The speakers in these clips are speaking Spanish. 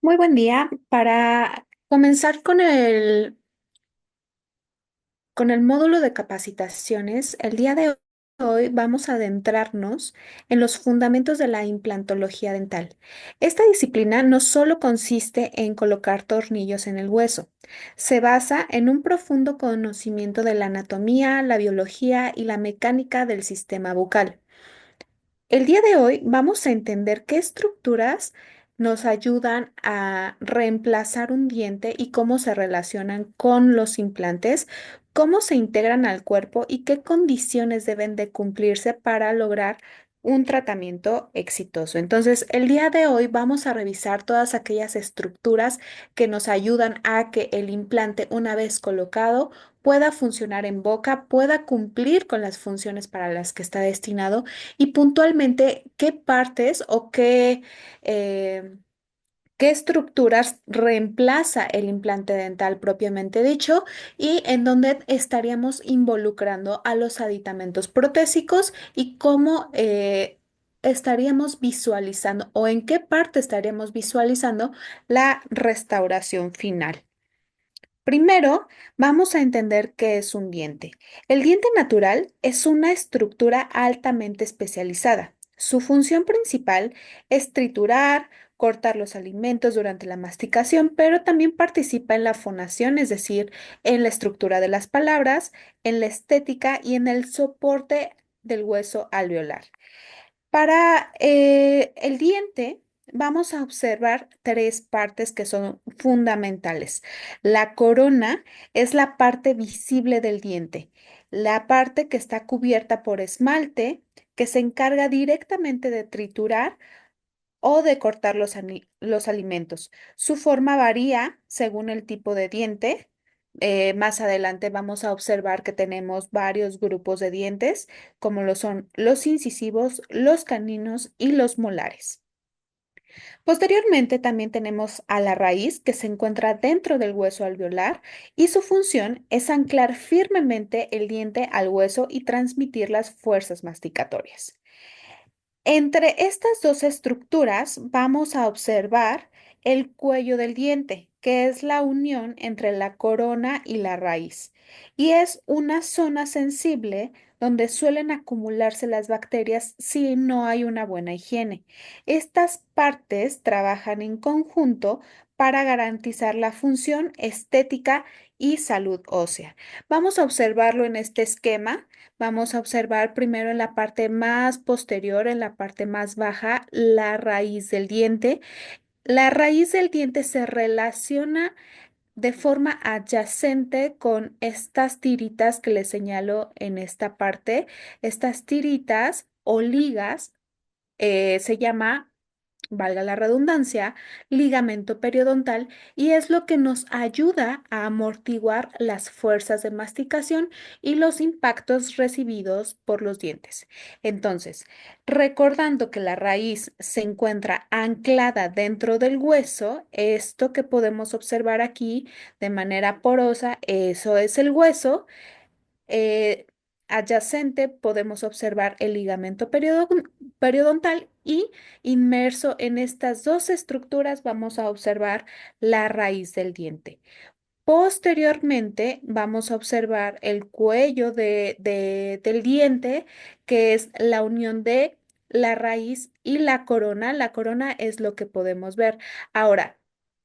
Muy buen día. Para comenzar con el módulo de capacitaciones, el día de hoy vamos a adentrarnos en los fundamentos de la implantología dental. Esta disciplina no solo consiste en colocar tornillos en el hueso, se basa en un profundo conocimiento de la anatomía, la biología y la mecánica del sistema bucal. El día de hoy vamos a entender qué estructuras nos ayudan a reemplazar un diente y cómo se relacionan con los implantes, cómo se integran al cuerpo y qué condiciones deben de cumplirse para lograr un tratamiento exitoso. Entonces, el día de hoy vamos a revisar todas aquellas estructuras que nos ayudan a que el implante, una vez colocado, pueda funcionar en boca, pueda cumplir con las funciones para las que está destinado y puntualmente qué partes o eh, qué estructuras reemplaza el implante dental propiamente dicho y en dónde estaríamos involucrando a los aditamentos protésicos y cómo estaríamos visualizando o en qué parte estaríamos visualizando la restauración final. Primero, vamos a entender qué es un diente. El diente natural es una estructura altamente especializada. Su función principal es triturar, cortar los alimentos durante la masticación, pero también participa en la fonación, es decir, en la estructura de las palabras, en la estética y en el soporte del hueso alveolar. Para el diente vamos a observar tres partes que son fundamentales. La corona es la parte visible del diente, la parte que está cubierta por esmalte, que se encarga directamente de triturar o de cortar los alimentos. Su forma varía según el tipo de diente. Más adelante vamos a observar que tenemos varios grupos de dientes, como lo son los incisivos, los caninos y los molares. Posteriormente también tenemos a la raíz que se encuentra dentro del hueso alveolar y su función es anclar firmemente el diente al hueso y transmitir las fuerzas masticatorias. Entre estas dos estructuras vamos a observar el cuello del diente, que es la unión entre la corona y la raíz, y es una zona sensible donde suelen acumularse las bacterias si no hay una buena higiene. Estas partes trabajan en conjunto para garantizar la función estética y salud ósea. Vamos a observarlo en este esquema. Vamos a observar primero en la parte más posterior, en la parte más baja, la raíz del diente. La raíz del diente se relaciona de forma adyacente con estas tiritas que les señalo en esta parte. Estas tiritas o ligas se llama, valga la redundancia, ligamento periodontal y es lo que nos ayuda a amortiguar las fuerzas de masticación y los impactos recibidos por los dientes. Entonces, recordando que la raíz se encuentra anclada dentro del hueso, esto que podemos observar aquí de manera porosa, eso es el hueso. eh, Adyacente podemos observar el ligamento periodontal y inmerso en estas dos estructuras vamos a observar la raíz del diente. Posteriormente vamos a observar el cuello del diente, que es la unión de la raíz y la corona. La corona es lo que podemos ver. Ahora,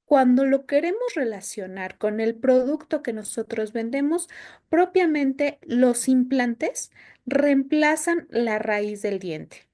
cuando lo queremos relacionar con el producto que nosotros vendemos, propiamente los implantes reemplazan la raíz del diente.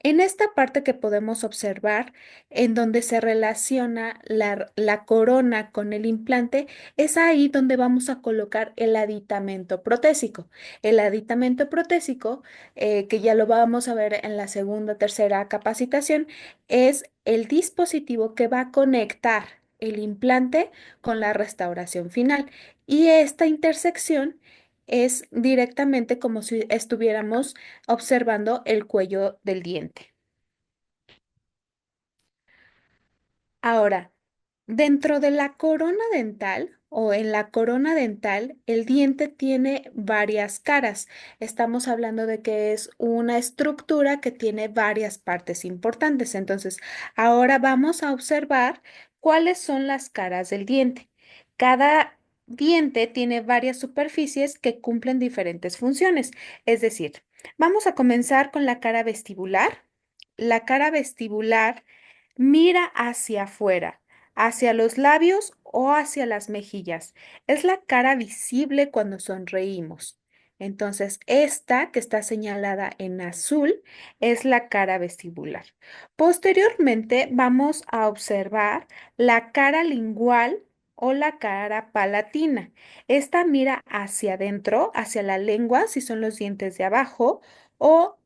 En esta parte que podemos observar, en donde se relaciona la corona con el implante, es ahí donde vamos a colocar el aditamento protésico. El aditamento protésico, que ya lo vamos a ver en la segunda, tercera capacitación, es el dispositivo que va a conectar el implante con la restauración final. Y esta intersección es directamente como si estuviéramos observando el cuello del diente. Ahora, dentro de la corona dental o en la corona dental, el diente tiene varias caras. Estamos hablando de que es una estructura que tiene varias partes importantes. Entonces, ahora vamos a observar cuáles son las caras del diente. Cada diente tiene varias superficies que cumplen diferentes funciones. Es decir, vamos a comenzar con la cara vestibular. La cara vestibular mira hacia afuera, hacia los labios o hacia las mejillas. Es la cara visible cuando sonreímos. Entonces, esta que está señalada en azul es la cara vestibular. Posteriormente, vamos a observar la cara lingual o la cara palatina. Esta mira hacia adentro, hacia la lengua, si son los dientes de abajo, o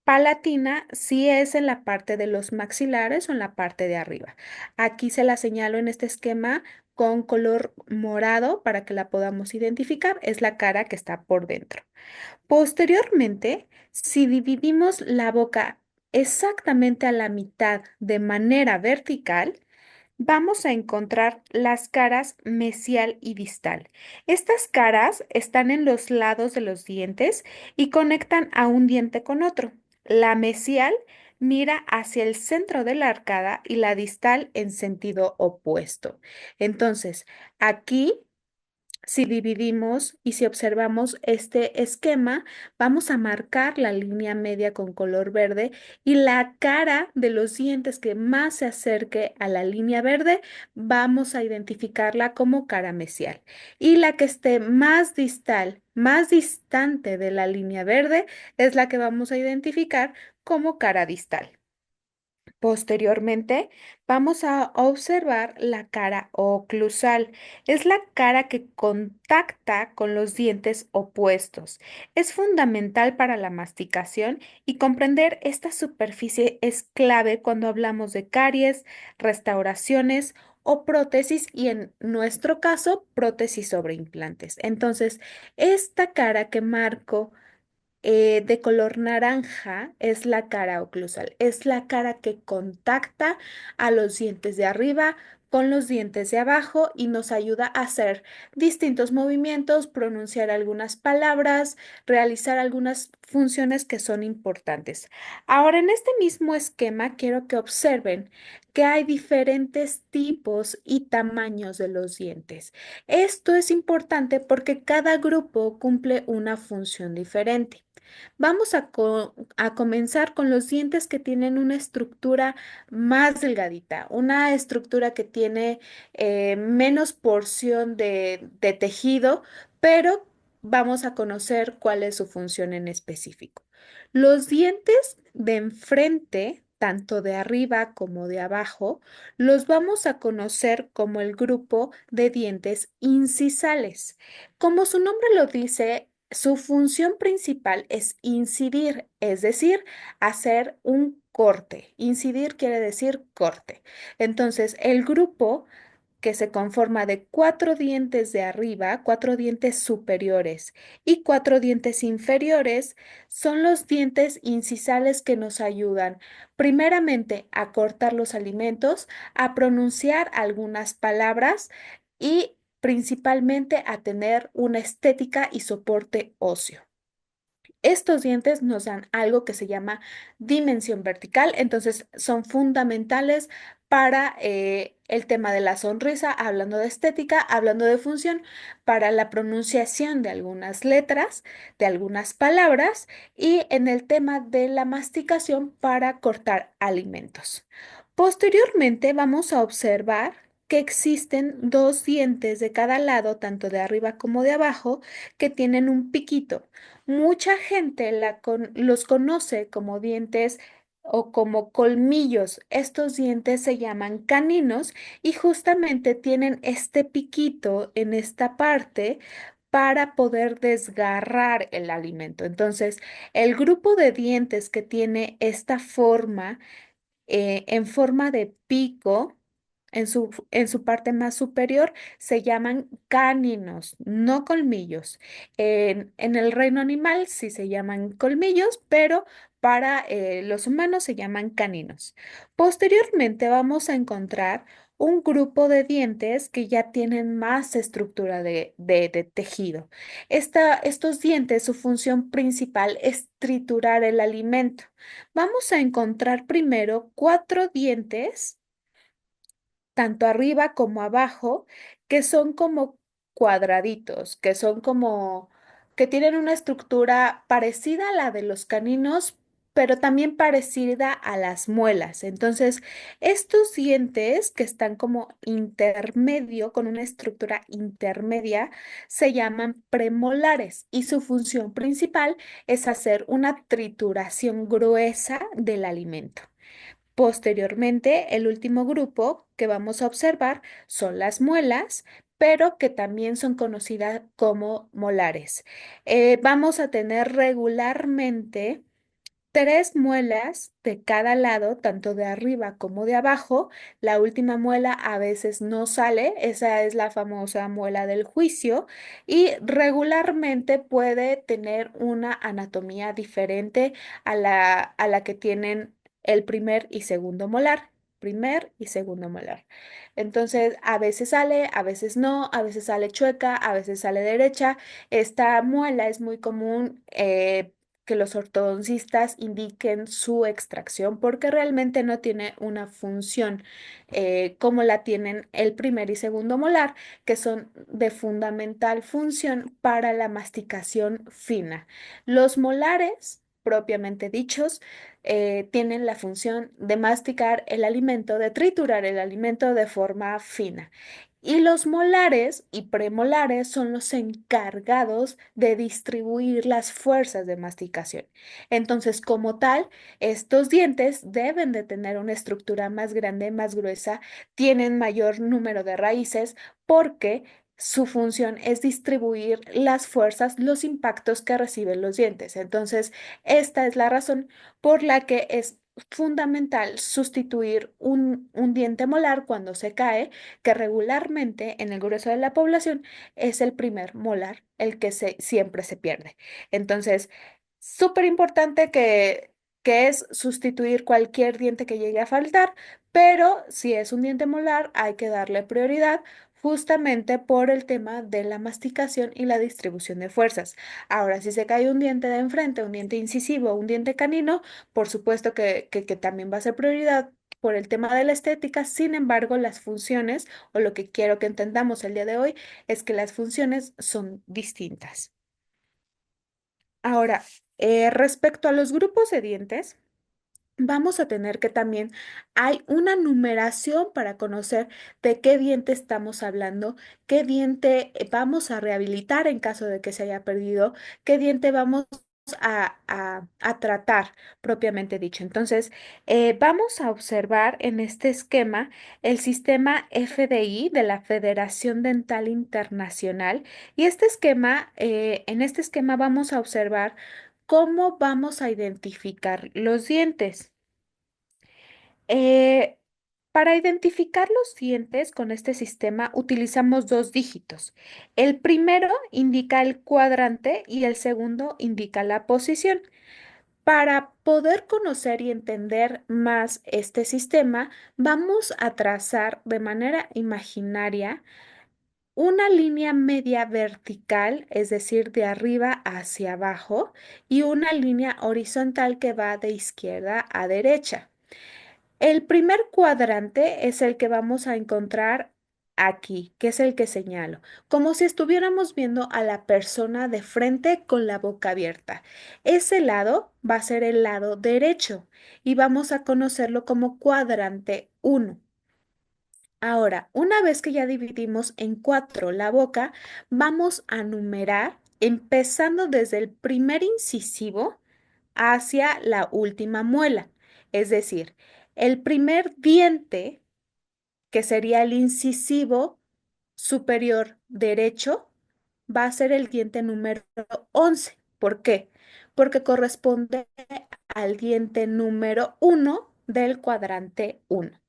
palatina si es en la parte de los maxilares o en la parte de arriba. Aquí se la señalo en este esquema con color morado para que la podamos identificar. Es la cara que está por dentro. Posteriormente, si dividimos la boca exactamente a la mitad de manera vertical, vamos a encontrar las caras mesial y distal. Estas caras están en los lados de los dientes y conectan a un diente con otro. La mesial mira hacia el centro de la arcada y la distal en sentido opuesto. Entonces, aquí si dividimos y si observamos este esquema, vamos a marcar la línea media con color verde y la cara de los dientes que más se acerque a la línea verde, vamos a identificarla como cara mesial. Y la que esté más distal, más distante de la línea verde, es la que vamos a identificar como cara distal. Posteriormente, vamos a observar la cara oclusal. Es la cara que contacta con los dientes opuestos. Es fundamental para la masticación y comprender esta superficie es clave cuando hablamos de caries, restauraciones o prótesis y en nuestro caso, prótesis sobre implantes. Entonces, esta cara que marco de color naranja es la cara oclusal. Es la cara que contacta a los dientes de arriba con los dientes de abajo y nos ayuda a hacer distintos movimientos, pronunciar algunas palabras, realizar algunas funciones que son importantes. Ahora, en este mismo esquema, quiero que observen que hay diferentes tipos y tamaños de los dientes. Esto es importante porque cada grupo cumple una función diferente. Vamos a comenzar con los dientes que tienen una estructura más delgadita, una estructura que tiene menos porción de tejido, pero vamos a conocer cuál es su función en específico. Los dientes de enfrente, tanto de arriba como de abajo, los vamos a conocer como el grupo de dientes incisales. Como su nombre lo dice, su función principal es incidir, es decir, hacer un corte. Incidir quiere decir corte. Entonces, el grupo que se conforma de cuatro dientes de arriba, cuatro dientes superiores y cuatro dientes inferiores, son los dientes incisales que nos ayudan primeramente a cortar los alimentos, a pronunciar algunas palabras y principalmente a tener una estética y soporte óseo. Estos dientes nos dan algo que se llama dimensión vertical, entonces son fundamentales para el tema de la sonrisa, hablando de estética, hablando de función, para la pronunciación de algunas letras, de algunas palabras y en el tema de la masticación para cortar alimentos. Posteriormente vamos a observar que existen dos dientes de cada lado, tanto de arriba como de abajo, que tienen un piquito. Mucha gente los conoce como dientes o como colmillos. Estos dientes se llaman caninos y justamente tienen este piquito en esta parte para poder desgarrar el alimento. Entonces, el grupo de dientes que tiene esta forma en forma de pico en su parte más superior se llaman cáninos, no colmillos. En el reino animal sí se llaman colmillos, pero para los humanos se llaman caninos. Posteriormente vamos a encontrar un grupo de dientes que ya tienen más estructura de tejido. Estos dientes, su función principal es triturar el alimento. Vamos a encontrar primero cuatro dientes tanto arriba como abajo, que son como cuadraditos, que son como, que tienen una estructura parecida a la de los caninos, pero también parecida a las muelas. Entonces, estos dientes que están como intermedio, con una estructura intermedia, se llaman premolares y su función principal es hacer una trituración gruesa del alimento. Posteriormente, el último grupo que vamos a observar son las muelas, pero que también son conocidas como molares. Vamos a tener regularmente tres muelas de cada lado, tanto de arriba como de abajo. La última muela a veces no sale, esa es la famosa muela del juicio y regularmente puede tener una anatomía diferente a la que tienen el primer y segundo molar. Primer y segundo molar. Entonces, a veces sale, a veces no, a veces sale chueca, a veces sale derecha. Esta muela es muy común que los ortodoncistas indiquen su extracción porque realmente no tiene una función como la tienen el primer y segundo molar, que son de fundamental función para la masticación fina. Los molares, propiamente dichos, tienen la función de masticar el alimento, de triturar el alimento de forma fina. Y los molares y premolares son los encargados de distribuir las fuerzas de masticación. Entonces, como tal, estos dientes deben de tener una estructura más grande, más gruesa, tienen mayor número de raíces porque su función es distribuir las fuerzas, los impactos que reciben los dientes. Entonces, esta es la razón por la que es fundamental sustituir un diente molar cuando se cae, que regularmente en el grueso de la población es el primer molar, el que siempre se pierde. Entonces, súper importante que es sustituir cualquier diente que llegue a faltar, pero si es un diente molar, hay que darle prioridad justamente por el tema de la masticación y la distribución de fuerzas. Ahora, si se cae un diente de enfrente, un diente incisivo, un diente canino, por supuesto que también va a ser prioridad por el tema de la estética. Sin embargo, las funciones, o lo que quiero que entendamos el día de hoy, es que las funciones son distintas. Ahora, respecto a los grupos de dientes, vamos a tener que también hay una numeración para conocer de qué diente estamos hablando, qué diente vamos a rehabilitar en caso de que se haya perdido, qué diente vamos a tratar propiamente dicho. Entonces, vamos a observar en este esquema el sistema FDI de la Federación Dental Internacional y este esquema, en este esquema vamos a observar cómo vamos a identificar los dientes. Eh, para identificar los dientes con este sistema utilizamos dos dígitos. El primero indica el cuadrante y el segundo indica la posición. Para poder conocer y entender más este sistema, vamos a trazar de manera imaginaria una línea media vertical, es decir, de arriba hacia abajo, y una línea horizontal que va de izquierda a derecha. El primer cuadrante es el que vamos a encontrar aquí, que es el que señalo, como si estuviéramos viendo a la persona de frente con la boca abierta. Ese lado va a ser el lado derecho y vamos a conocerlo como cuadrante uno. Ahora, una vez que ya dividimos en cuatro la boca, vamos a numerar empezando desde el primer incisivo hacia la última muela. Es decir, el primer diente, que sería el incisivo superior derecho, va a ser el diente número 11. ¿Por qué? Porque corresponde al diente número uno del cuadrante uno.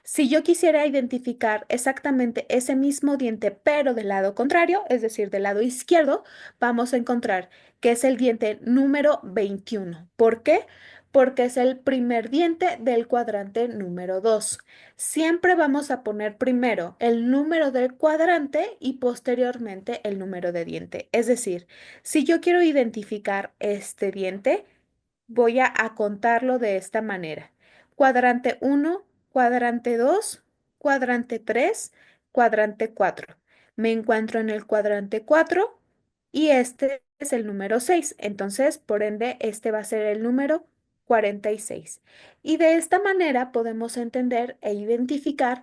Si yo quisiera identificar exactamente ese mismo diente, pero del lado contrario, es decir, del lado izquierdo, vamos a encontrar que es el diente número 21. ¿Por qué? Porque es el primer diente del cuadrante número 2. Siempre vamos a poner primero el número del cuadrante y posteriormente el número de diente. Es decir, si yo quiero identificar este diente, voy a contarlo de esta manera. Cuadrante uno, cuadrante 2, cuadrante 3, cuadrante 4. Me encuentro en el cuadrante 4 y este es el número 6. Entonces, por ende, este va a ser el número 46. Y de esta manera podemos entender e identificar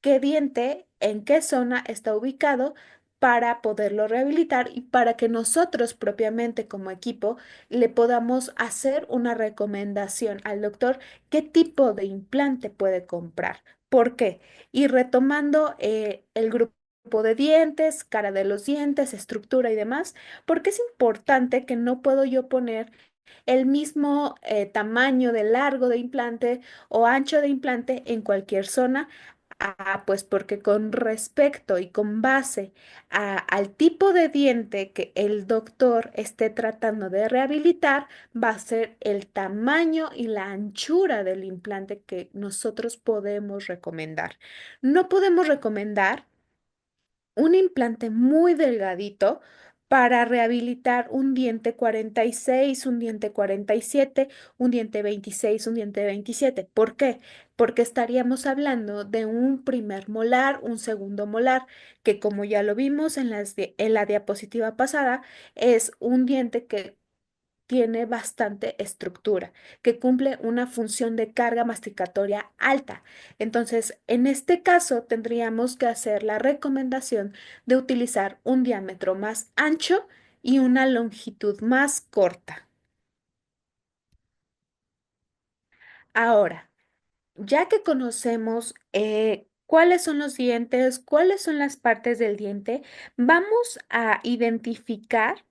qué diente en qué zona está ubicado para poderlo rehabilitar y para que nosotros propiamente como equipo le podamos hacer una recomendación al doctor qué tipo de implante puede comprar. ¿Por qué? Y retomando el grupo de dientes, cara de los dientes, estructura y demás, porque es importante que no puedo yo poner el mismo tamaño de largo de implante o ancho de implante en cualquier zona. Pues porque con respecto y con base al tipo de diente que el doctor esté tratando de rehabilitar, va a ser el tamaño y la anchura del implante que nosotros podemos recomendar. No podemos recomendar un implante muy delgadito para rehabilitar un diente 46, un diente 47, un diente 26, un diente 27. ¿Por qué? Porque estaríamos hablando de un primer molar, un segundo molar, que como ya lo vimos en la diapositiva pasada, es un diente que tiene bastante estructura, que cumple una función de carga masticatoria alta. Entonces, en este caso, tendríamos que hacer la recomendación de utilizar un diámetro más ancho y una longitud más corta. Ahora, ya que conocemos cuáles son los dientes, cuáles son las partes del diente, vamos a identificar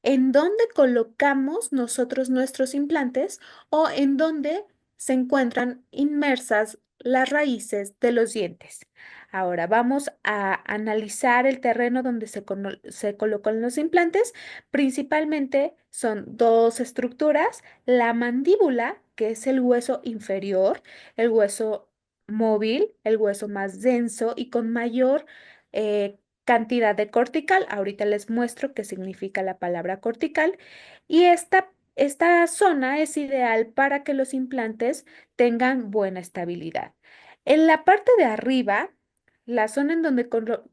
en dónde colocamos nosotros nuestros implantes o en dónde se encuentran inmersas las raíces de los dientes. Ahora vamos a analizar el terreno donde se colocan los implantes. Principalmente son dos estructuras, la mandíbula, que es el hueso inferior, el hueso móvil, el hueso más denso y con mayor cantidad de cortical. Ahorita les muestro qué significa la palabra cortical. Y esta zona es ideal para que los implantes tengan buena estabilidad. En la parte de arriba, la zona en donde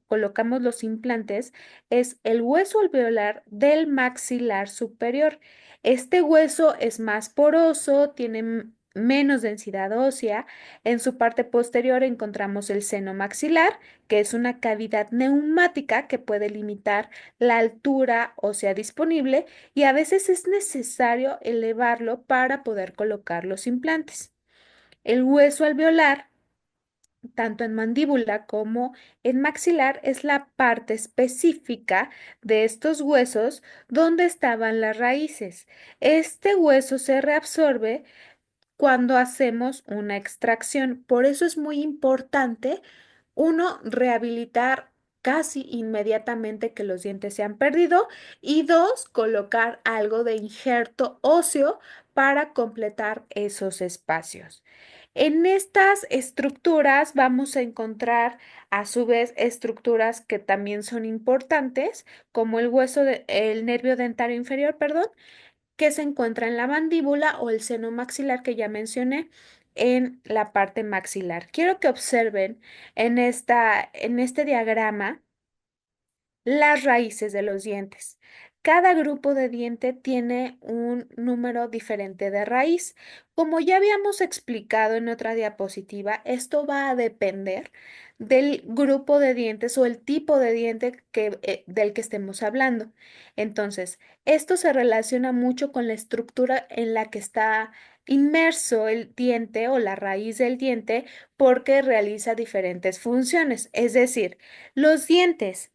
colocamos los implantes es el hueso alveolar del maxilar superior. Este hueso es más poroso, tiene menos densidad ósea. En su parte posterior encontramos el seno maxilar, que es una cavidad neumática que puede limitar la altura ósea disponible y a veces es necesario elevarlo para poder colocar los implantes. El hueso alveolar, tanto en mandíbula como en maxilar, es la parte específica de estos huesos donde estaban las raíces. Este hueso se reabsorbe cuando hacemos una extracción. Por eso es muy importante, uno, rehabilitar casi inmediatamente que los dientes se han perdido y dos, colocar algo de injerto óseo para completar esos espacios. En estas estructuras vamos a encontrar a su vez estructuras que también son importantes, como el nervio dentario inferior, perdón, que se encuentra en la mandíbula o el seno maxilar que ya mencioné en la parte maxilar. Quiero que observen en este diagrama las raíces de los dientes. Cada grupo de diente tiene un número diferente de raíz. Como ya habíamos explicado en otra diapositiva, esto va a depender del grupo de dientes o el tipo de diente del que estemos hablando. Entonces, esto se relaciona mucho con la estructura en la que está inmerso el diente o la raíz del diente porque realiza diferentes funciones. Es decir, los dientes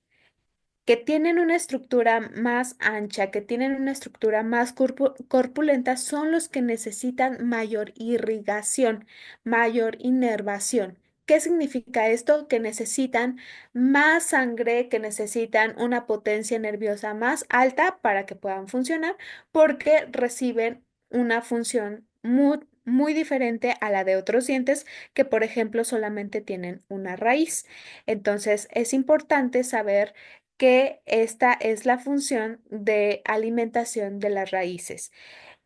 que tienen una estructura más ancha, que tienen una estructura más corpulenta, son los que necesitan mayor irrigación, mayor inervación. ¿Qué significa esto? Que necesitan más sangre, que necesitan una potencia nerviosa más alta para que puedan funcionar, porque reciben una función muy diferente a la de otros dientes que, por ejemplo, solamente tienen una raíz. Entonces, es importante saber que esta es la función de alimentación de las raíces.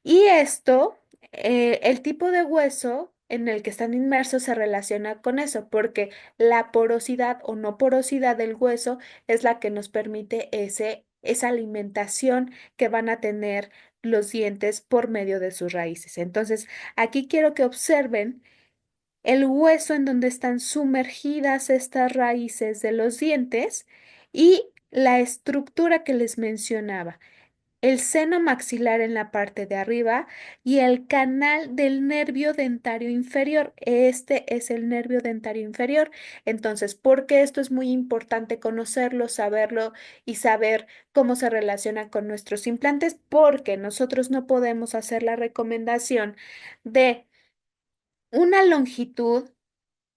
Y esto, el tipo de hueso en el que están inmersos se relaciona con eso, porque la porosidad o no porosidad del hueso es la que nos permite esa alimentación que van a tener los dientes por medio de sus raíces. Entonces, aquí quiero que observen el hueso en donde están sumergidas estas raíces de los dientes y la estructura que les mencionaba, el seno maxilar en la parte de arriba y el canal del nervio dentario inferior. Este es el nervio dentario inferior. Entonces, ¿por qué esto es muy importante conocerlo, saberlo y saber cómo se relaciona con nuestros implantes? Porque nosotros no podemos hacer la recomendación de una longitud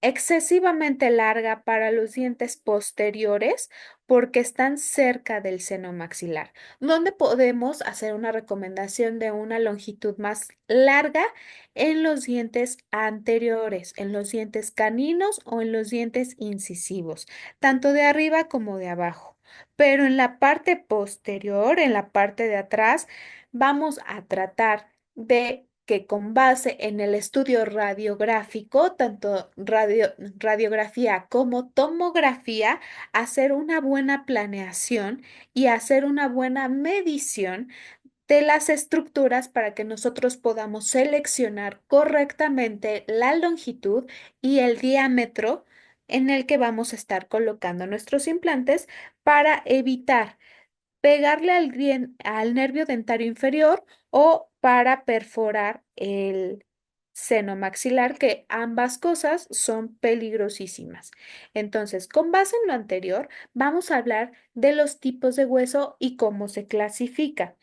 excesivamente larga para los dientes posteriores porque están cerca del seno maxilar, donde podemos hacer una recomendación de una longitud más larga en los dientes anteriores, en los dientes caninos o en los dientes incisivos, tanto de arriba como de abajo. Pero en la parte posterior, en la parte de atrás, vamos a tratar de que con base en el estudio radiográfico, tanto radiografía como tomografía, hacer una buena planeación y hacer una buena medición de las estructuras para que nosotros podamos seleccionar correctamente la longitud y el diámetro en el que vamos a estar colocando nuestros implantes para evitar pegarle al nervio dentario inferior o para perforar el seno maxilar, que ambas cosas son peligrosísimas. Entonces, con base en lo anterior, vamos a hablar de los tipos de hueso y cómo se clasifica.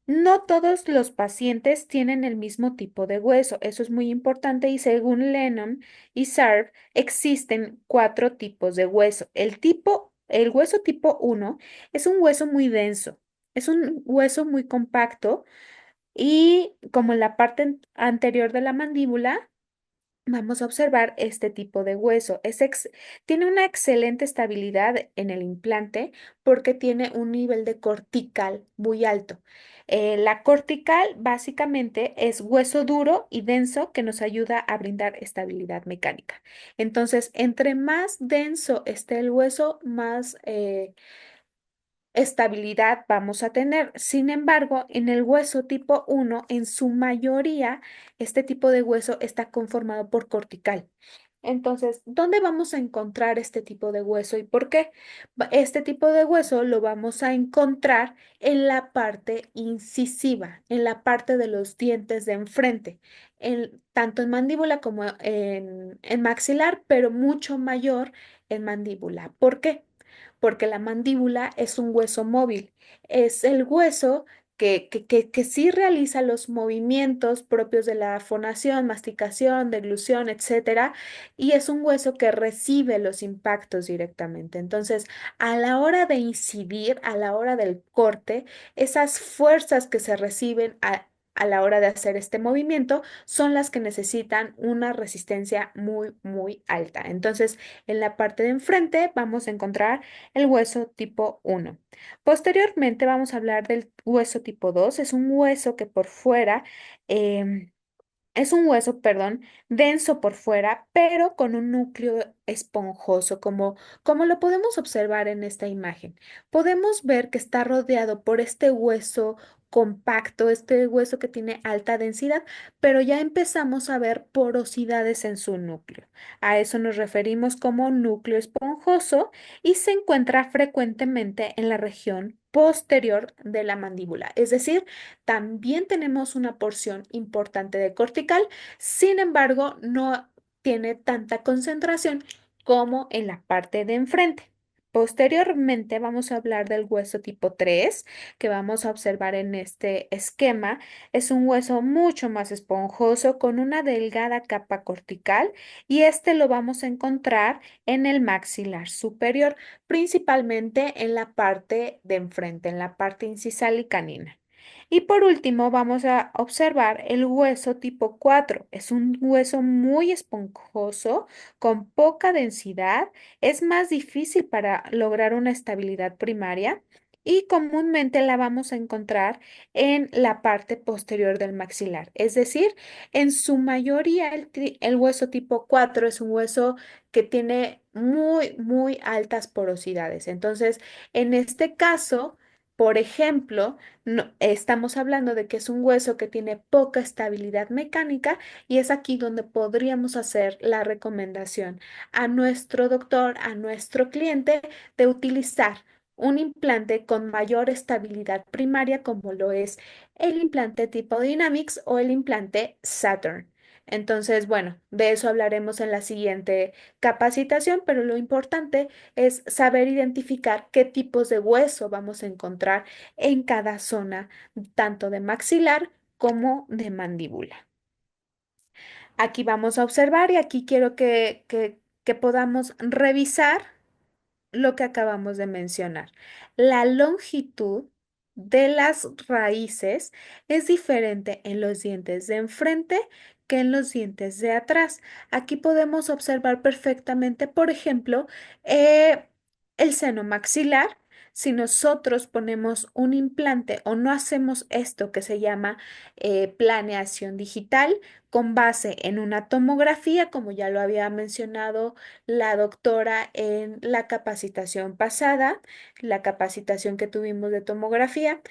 No todos los pacientes tienen el mismo tipo de hueso, eso es muy importante y según Lennon y Sarv existen cuatro tipos de hueso. El hueso tipo uno es un hueso muy denso, es un hueso muy compacto y como en la parte anterior de la mandíbula, vamos a observar este tipo de hueso. Tiene una excelente estabilidad en el implante porque tiene un nivel de cortical muy alto. La cortical básicamente es hueso duro y denso que nos ayuda a brindar estabilidad mecánica. Entonces, entre más denso esté el hueso, más estabilidad vamos a tener. Sin embargo, en el hueso tipo uno, en su mayoría, este tipo de hueso está conformado por cortical. Entonces, ¿dónde vamos a encontrar este tipo de hueso y por qué? Este tipo de hueso lo vamos a encontrar en la parte incisiva, en la parte de los dientes de enfrente, tanto en mandíbula como en maxilar, pero mucho mayor en mandíbula. ¿Por qué? Porque la mandíbula es un hueso móvil, es el hueso que sí realiza los movimientos propios de la fonación, masticación, deglución, etcétera, y es un hueso que recibe los impactos directamente. Entonces, a la hora de incidir, a la hora del corte, esas fuerzas que se reciben a la hora de hacer este movimiento son las que necesitan una resistencia muy alta. Entonces, en la parte de enfrente vamos a encontrar el hueso tipo uno. Posteriormente vamos a hablar del hueso tipo 2. Es un hueso que por fuera em, es un hueso, perdón, denso por fuera, pero con un núcleo esponjoso, como lo podemos observar en esta imagen. Podemos ver que está rodeado por este hueso compacto, este hueso que tiene alta densidad, pero ya empezamos a ver porosidades en su núcleo. A eso nos referimos como núcleo esponjoso y se encuentra frecuentemente en la región posterior de la mandíbula, es decir, también tenemos una porción importante de cortical, sin embargo, no tiene tanta concentración como en la parte de enfrente. Posteriormente vamos a hablar del hueso tipo 3 que vamos a observar en este esquema. Es un hueso mucho más esponjoso con una delgada capa cortical y este lo vamos a encontrar en el maxilar superior, principalmente en la parte de enfrente, en la parte incisal y canina. Y por último, vamos a observar el hueso tipo 4. Es un hueso muy esponjoso, con poca densidad, es más difícil para lograr una estabilidad primaria y comúnmente la vamos a encontrar en la parte posterior del maxilar. Es decir, en su mayoría el hueso tipo 4 es un hueso que tiene muy altas porosidades. Entonces, en este caso, por ejemplo, estamos hablando de que es un hueso que tiene poca estabilidad mecánica y es aquí donde podríamos hacer la recomendación a nuestro doctor, a nuestro cliente, de utilizar un implante con mayor estabilidad primaria, como lo es el implante tipo Dynamics o el implante Saturn. Entonces, bueno, de eso hablaremos en la siguiente capacitación, pero lo importante es saber identificar qué tipos de hueso vamos a encontrar en cada zona, tanto de maxilar como de mandíbula. Aquí vamos a observar y aquí quiero que podamos revisar lo que acabamos de mencionar. La longitud de las raíces es diferente en los dientes de enfrente que en los dientes de atrás. Aquí podemos observar perfectamente, por ejemplo, eh, el seno maxilar. Si nosotros ponemos un implante o no hacemos esto que se llama planeación digital con base en una tomografía, como ya lo había mencionado la doctora en la capacitación pasada, la capacitación que tuvimos de tomografía.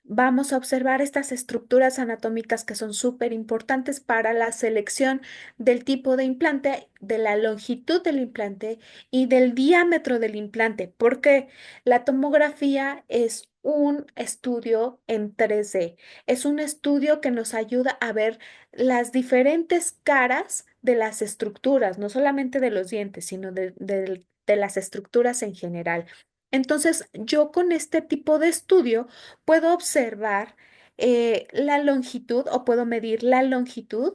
Vamos a observar estas estructuras anatómicas que son súper importantes para la selección del tipo de implante, de la longitud del implante y del diámetro del implante, porque la tomografía es un estudio en 3D. Es un estudio que nos ayuda a ver las diferentes caras de las estructuras, no solamente de los dientes, sino de las estructuras en general. Entonces, yo con este tipo de estudio puedo observar la longitud o puedo medir la longitud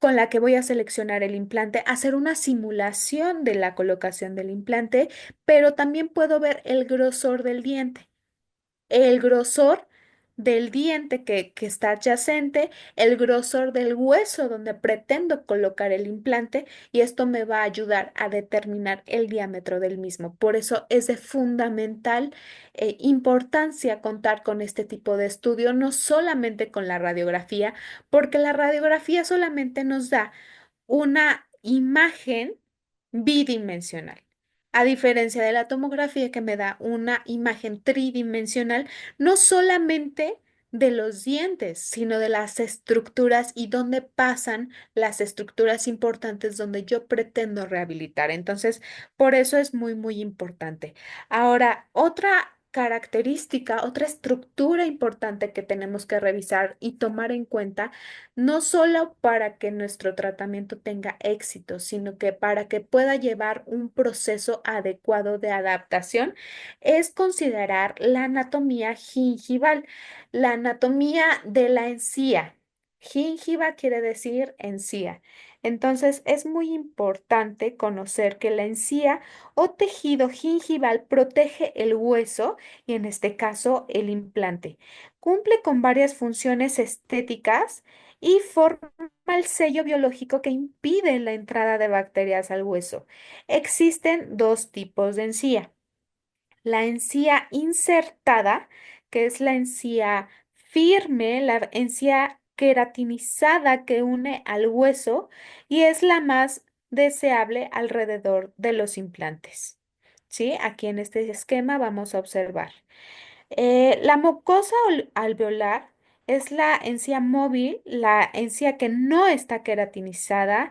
con la que voy a seleccionar el implante, hacer una simulación de la colocación del implante, pero también puedo ver el grosor del diente, el grosor del diente que está adyacente, el grosor del hueso donde pretendo colocar el implante y esto me va a ayudar a determinar el diámetro del mismo. Por eso es de fundamental importancia contar con este tipo de estudio, no solamente con la radiografía, porque la radiografía solamente nos da una imagen bidimensional. A diferencia de la tomografía que me da una imagen tridimensional, no solamente de los dientes, sino de las estructuras y dónde pasan las estructuras importantes donde yo pretendo rehabilitar. Entonces, por eso es muy importante. Ahora, otra característica, otra estructura importante que tenemos que revisar y tomar en cuenta no solo para que nuestro tratamiento tenga éxito, sino que para que pueda llevar un proceso adecuado de adaptación, es considerar la anatomía gingival, la anatomía de la encía. Gingiva quiere decir encía. Entonces, es muy importante conocer que la encía o tejido gingival protege el hueso y en este caso el implante. Cumple con varias funciones estéticas y forma el sello biológico que impide la entrada de bacterias al hueso. Existen dos tipos de encía. La encía insertada, que es la encía firme, la encía queratinizada que une al hueso y es la más deseable alrededor de los implantes. ¿Sí? Aquí en este esquema vamos a observar. La mucosa alveolar es la encía móvil, la encía que no está queratinizada,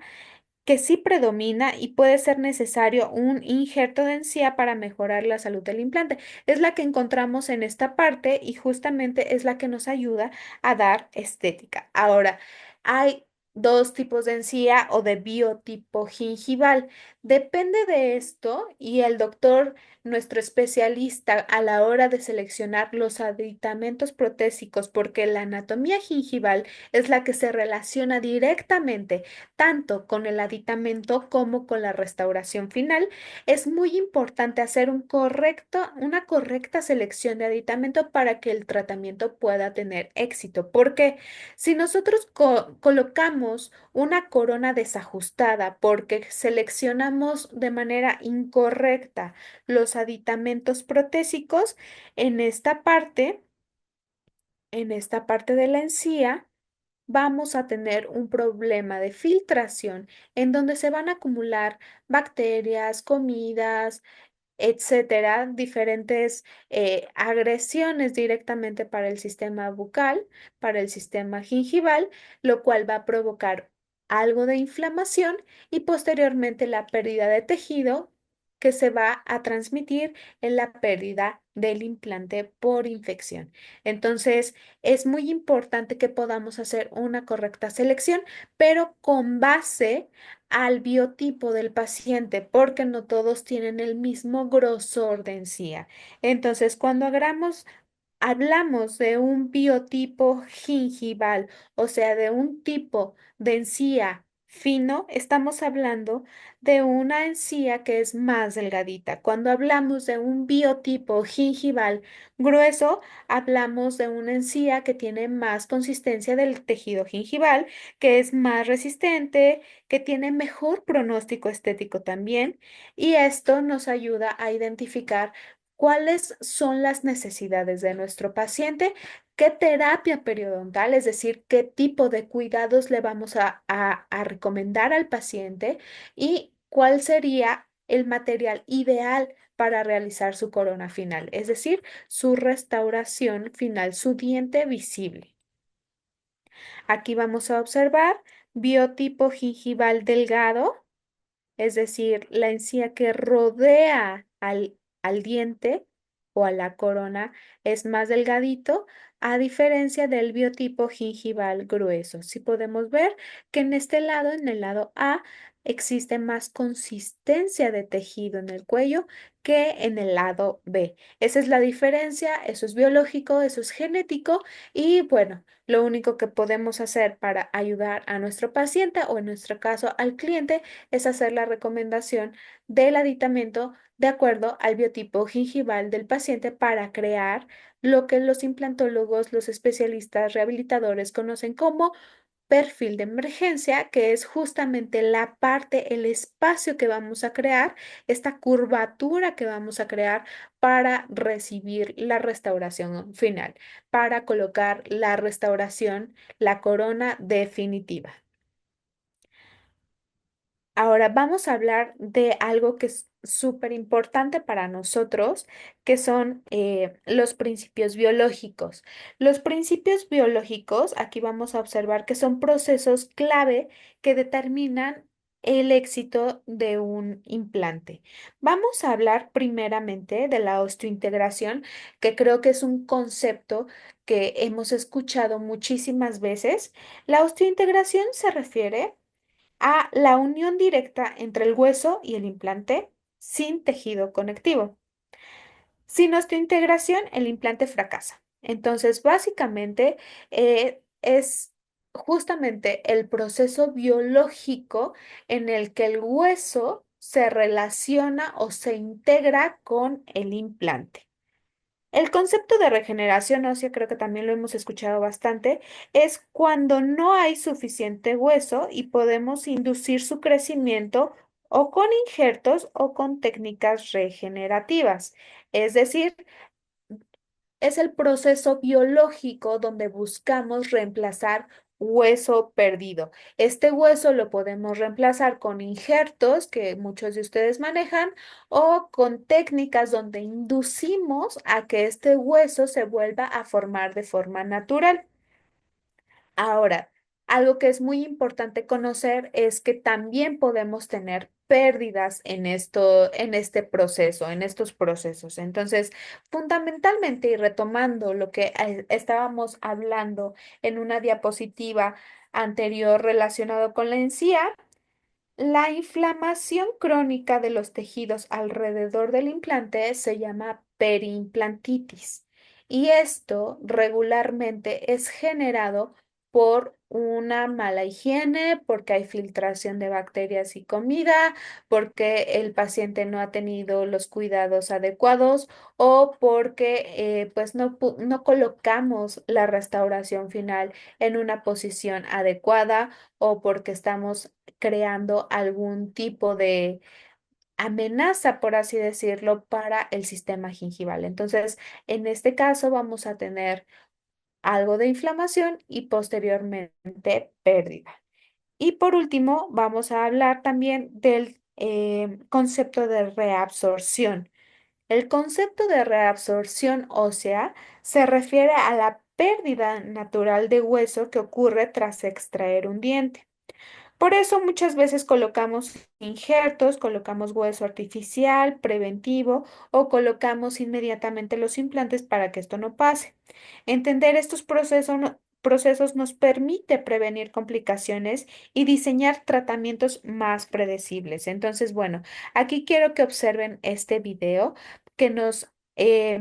que sí predomina y puede ser necesario un injerto de encía para mejorar la salud del implante. Es la que encontramos en esta parte y justamente es la que nos ayuda a dar estética. Ahora, hay dos tipos de encía o de biotipo gingival. Depende de esto y el doctor, nuestro especialista, a la hora de seleccionar los aditamentos protésicos, porque la anatomía gingival es la que se relaciona directamente tanto con el aditamento como con la restauración final, es muy importante hacer una correcta selección de aditamento para que el tratamiento pueda tener éxito. Porque si nosotros colocamos una corona desajustada porque seleccionamos de manera incorrecta los aditamentos protésicos, en esta parte, en esta parte de la encía, vamos a tener un problema de filtración en donde se van a acumular bacterias, comidas, etcétera, diferentes agresiones directamente para el sistema bucal, para el sistema gingival, lo cual va a provocar algo de inflamación y posteriormente la pérdida de tejido que se va a transmitir en la pérdida del implante por infección. Entonces, es muy importante que podamos hacer una correcta selección, pero con base al biotipo del paciente, porque no todos tienen el mismo grosor de encía. Entonces, cuando hablamos de un biotipo gingival, o sea, de un tipo de encía fino, estamos hablando de una encía que es más delgadita. Cuando hablamos de un biotipo gingival grueso, hablamos de una encía que tiene más consistencia del tejido gingival, que es más resistente, que tiene mejor pronóstico estético también, y esto nos ayuda a identificar cuáles son las necesidades de nuestro paciente, qué terapia periodontal, es decir, qué tipo de cuidados le vamos a recomendar al paciente y cuál sería el material ideal para realizar su corona final, es decir, su restauración final, su diente visible. Aquí vamos a observar biotipo gingival delgado, es decir, la encía que rodea al diente o a la corona es más delgadito, a diferencia del biotipo gingival grueso. Si podemos ver que en este lado, en el lado A, existe más consistencia de tejido en el cuello que en el lado B. Esa es la diferencia, eso es biológico, eso es genético y bueno, lo único que podemos hacer para ayudar a nuestro paciente o en nuestro caso al cliente es hacer la recomendación del aditamento de acuerdo al biotipo gingival del paciente para crear lo que los implantólogos, los especialistas rehabilitadores conocen como perfil de emergencia, que es justamente la parte, el espacio que vamos a crear, esta curvatura que vamos a crear para recibir la restauración final, para colocar la restauración, la corona definitiva. Ahora vamos a hablar de algo que es súper importante para nosotros, que son los principios biológicos. Los principios biológicos, aquí vamos a observar que son procesos clave que determinan el éxito de un implante. Vamos a hablar primeramente de la osteointegración, que creo que es un concepto que hemos escuchado muchísimas veces. La osteointegración se refiere a la unión directa entre el hueso y el implante sin tejido conectivo. Sin osteointegración, el implante fracasa. Entonces, básicamente, es justamente el proceso biológico en el que el hueso se relaciona o se integra con el implante. El concepto de regeneración ósea, creo que también lo hemos escuchado bastante, es cuando no hay suficiente hueso y podemos inducir su crecimiento o con injertos o con técnicas regenerativas. Es decir, es el proceso biológico donde buscamos reemplazar hueso perdido. Este hueso lo podemos reemplazar con injertos que muchos de ustedes manejan o con técnicas donde inducimos a que este hueso se vuelva a formar de forma natural. Ahora, algo que es muy importante conocer es que también podemos tener pérdidas en este proceso, en estos procesos. Entonces, fundamentalmente, y retomando lo que estábamos hablando en una diapositiva anterior relacionado con la encía, la inflamación crónica de los tejidos alrededor del implante se llama periimplantitis y esto regularmente es generado por una mala higiene, porque hay filtración de bacterias y comida, porque el paciente no ha tenido los cuidados adecuados o porque pues no colocamos la restauración final en una posición adecuada o porque estamos creando algún tipo de amenaza, por así decirlo, para el sistema gingival. Entonces, en este caso vamos a tener algo de inflamación y posteriormente pérdida. Y por último, vamos a hablar también del concepto de reabsorción. El concepto de reabsorción ósea se refiere a la pérdida natural de hueso que ocurre tras extraer un diente. Por eso muchas veces colocamos injertos, colocamos hueso artificial, preventivo o colocamos inmediatamente los implantes para que esto no pase. Entender estos procesos nos permite prevenir complicaciones y diseñar tratamientos más predecibles. Entonces, bueno, aquí quiero que observen este video que nos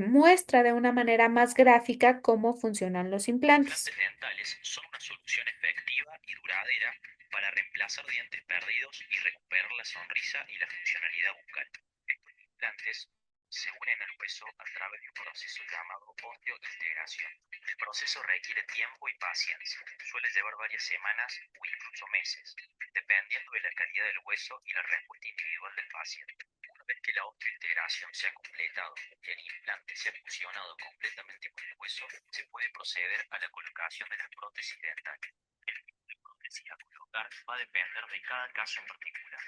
muestra de una manera más gráfica cómo funcionan los implantes. Implantes dentales son una solución efectiva y duradera para reemplazar dientes perdidos y recuperar la sonrisa y la funcionalidad bucal. Estos implantes se unen al hueso a través de un proceso llamado osteointegración. El proceso requiere tiempo y paciencia. Suele llevar varias semanas o incluso meses, dependiendo de la calidad del hueso y la respuesta individual del paciente. Una vez que la osteointegración se ha completado y el implante se ha fusionado completamente con el hueso, se puede proceder a la colocación de las prótesis dentales. El tipo de prótesis a colocar va a depender de cada caso en particular.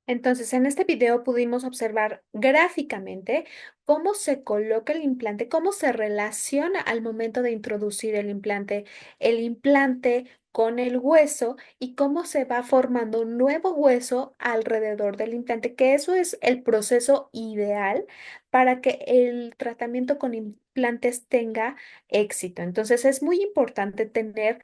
Entonces, en este video pudimos observar gráficamente cómo se coloca el implante, cómo se relaciona al momento de introducir el implante con el hueso y cómo se va formando un nuevo hueso alrededor del implante, que eso es el proceso ideal para que el tratamiento con implantes tenga éxito. Entonces, es muy importante tener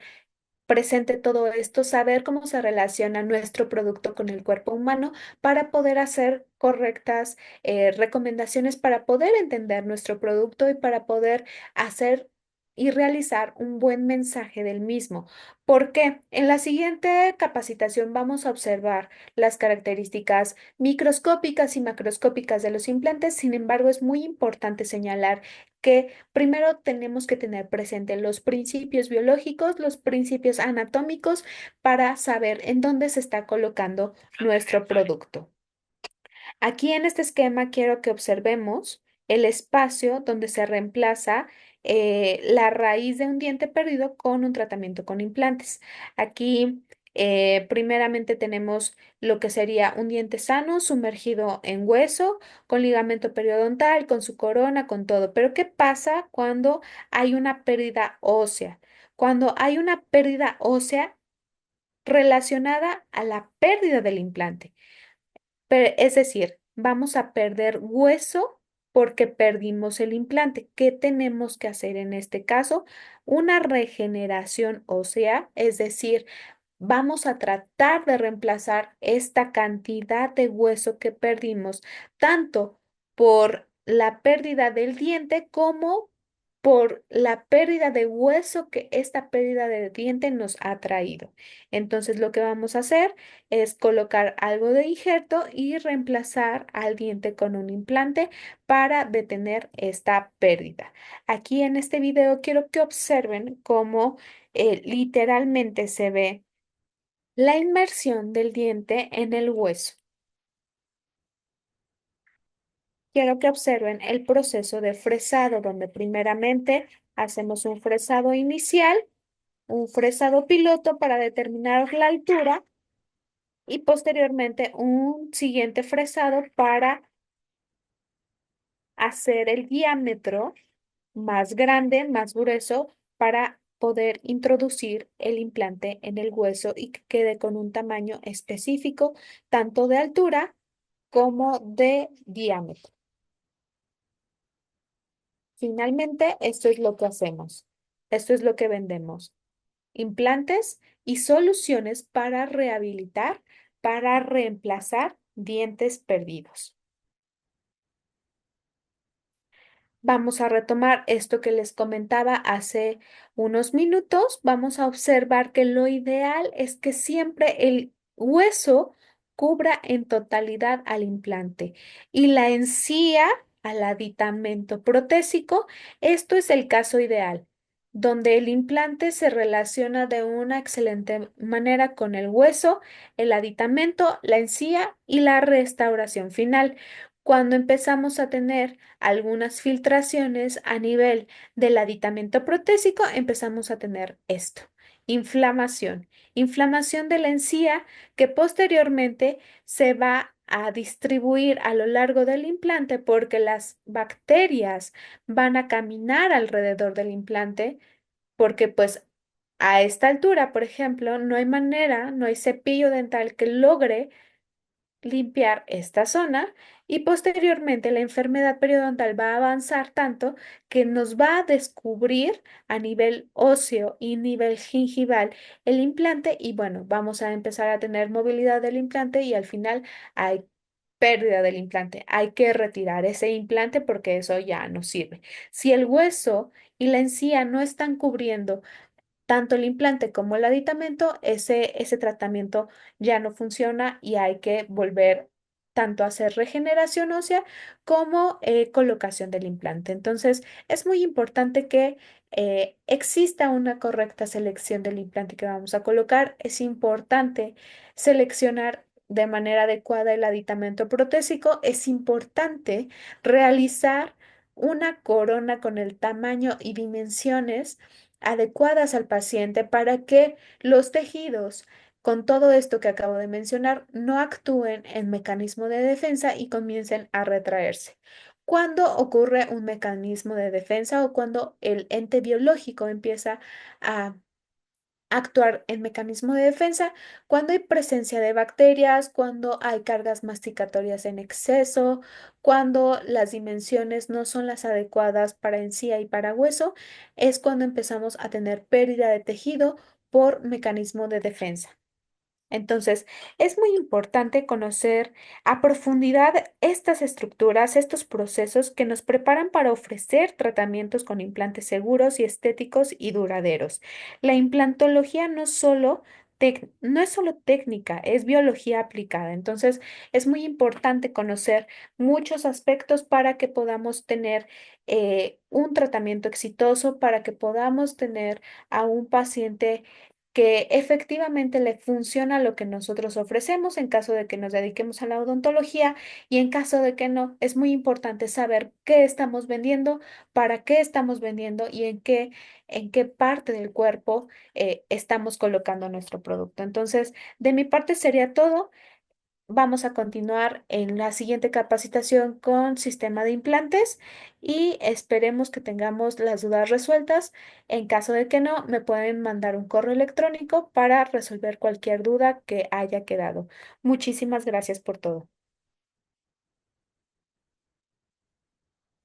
presente todo esto, saber cómo se relaciona nuestro producto con el cuerpo humano para poder hacer correctas recomendaciones, para poder entender nuestro producto y para poder hacer y realizar un buen mensaje del mismo. Porque en la siguiente capacitación vamos a observar las características microscópicas y macroscópicas de los implantes. Sin embargo, es muy importante señalar que primero tenemos que tener presente los principios biológicos, los principios anatómicos para saber en dónde se está colocando Implantes nuestro dentales. producto. Aquí en este esquema quiero que observemos el espacio donde se reemplaza la raíz de un diente perdido con un tratamiento con implantes. Aquí primeramente tenemos lo que sería un diente sano sumergido en hueso, con ligamento periodontal, con su corona, con todo. Pero ¿qué pasa cuando hay una pérdida ósea? Cuando hay una pérdida ósea relacionada a la pérdida del implante. Es decir, vamos a perder hueso porque perdimos el implante. ¿Qué tenemos que hacer en este caso? Una regeneración ósea, es decir, vamos a tratar de reemplazar esta cantidad de hueso que perdimos, tanto por la pérdida del diente como por la pérdida de hueso que esta pérdida de diente nos ha traído. Entonces, lo que vamos a hacer es colocar algo de injerto y reemplazar al diente con un implante para detener esta pérdida. Aquí en este video quiero que observen cómo literalmente se ve la inmersión del diente en el hueso. Quiero que observen el proceso de fresado, donde primeramente hacemos un fresado inicial, un fresado piloto para determinar la altura y posteriormente un siguiente fresado para hacer el diámetro más grande, más grueso, para poder introducir el implante en el hueso y que quede con un tamaño específico, tanto de altura como de diámetro. Finalmente, esto es lo que hacemos. Esto es lo que vendemos. Implantes y soluciones para rehabilitar, para reemplazar dientes perdidos. Vamos a retomar esto que les comentaba hace unos minutos. Vamos a observar que lo ideal es que siempre el hueso cubra en totalidad al implante y la encía al aditamento protésico. Esto es el caso ideal, donde el implante se relaciona de una excelente manera con el hueso, el aditamento, la encía y la restauración final. Cuando empezamos a tener algunas filtraciones a nivel del aditamento protésico, empezamos a tener esto, inflamación, inflamación de la encía que posteriormente se va a distribuir a lo largo del implante porque las bacterias van a caminar alrededor del implante porque pues a esta altura, por ejemplo, no hay manera, no hay cepillo dental que logre limpiar esta zona y posteriormente la enfermedad periodontal va a avanzar tanto que nos va a descubrir a nivel óseo y nivel gingival el implante y bueno, vamos a empezar a tener movilidad del implante y al final hay pérdida del implante. Hay que retirar ese implante porque eso ya no sirve. Si el hueso y la encía no están cubriendo tanto el implante como el aditamento, ese tratamiento ya no funciona y hay que volver tanto a hacer regeneración ósea como colocación del implante. Entonces, es muy importante que exista una correcta selección del implante que vamos a colocar. Es importante seleccionar de manera adecuada el aditamento protésico. Es importante realizar una corona con el tamaño y dimensiones adecuadas al paciente para que los tejidos, con todo esto que acabo de mencionar, no actúen en mecanismo de defensa y comiencen a retraerse. Cuando ocurre un mecanismo de defensa o cuando el ente biológico empieza a actuar en mecanismo de defensa, cuando hay presencia de bacterias, cuando hay cargas masticatorias en exceso, cuando las dimensiones no son las adecuadas para encía y para hueso, es cuando empezamos a tener pérdida de tejido por mecanismo de defensa. Entonces, es muy importante conocer a profundidad estas estructuras, estos procesos que nos preparan para ofrecer tratamientos con implantes seguros y estéticos y duraderos. La implantología no es solo técnica, es biología aplicada. Entonces, es muy importante conocer muchos aspectos para que podamos tener un tratamiento exitoso, para que podamos tener a un paciente que efectivamente le funciona lo que nosotros ofrecemos en caso de que nos dediquemos a la odontología y en caso de que no, es muy importante saber qué estamos vendiendo, para qué estamos vendiendo y en qué parte del cuerpo estamos colocando nuestro producto. Entonces, de mi parte sería todo. Vamos a continuar en la siguiente capacitación con sistema de implantes y esperemos que tengamos las dudas resueltas. En caso de que no, me pueden mandar un correo electrónico para resolver cualquier duda que haya quedado. Muchísimas gracias por todo.